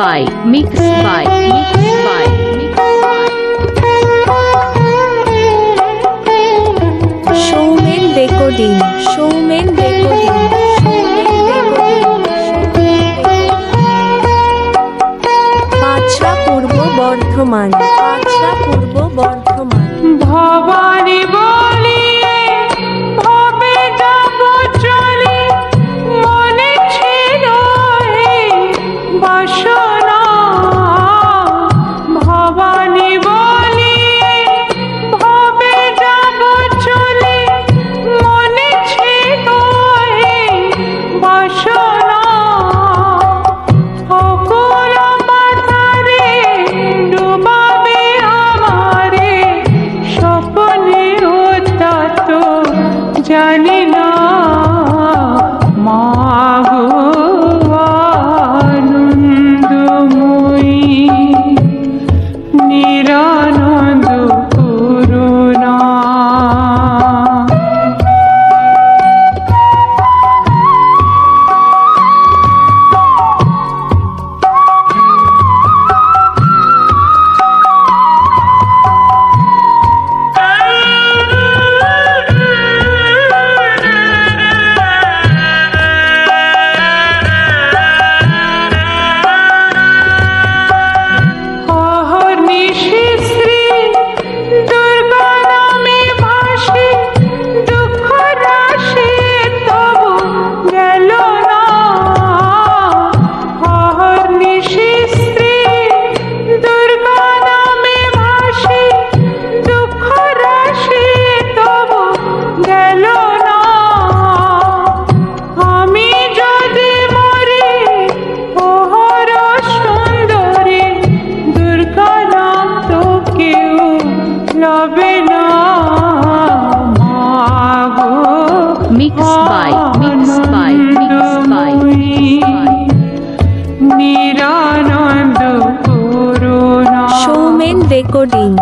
by Showman Recording Panchra পূর্ব বর্ধমান ভবানী বলিয়ে ভবে যাব চলে মনে ছিল এই বাসনা ভবানী বলিয়ে ভবে যাব চলে মনে ছিল এই বাসনা অকুল মাথারে ডুবাবে আমারে স্বপ্নে ওটা তো জানি না মা গো আনন্দময়ী নিরানন্দ করুণা mixed by নিরানন্দ Karuna Showman Recording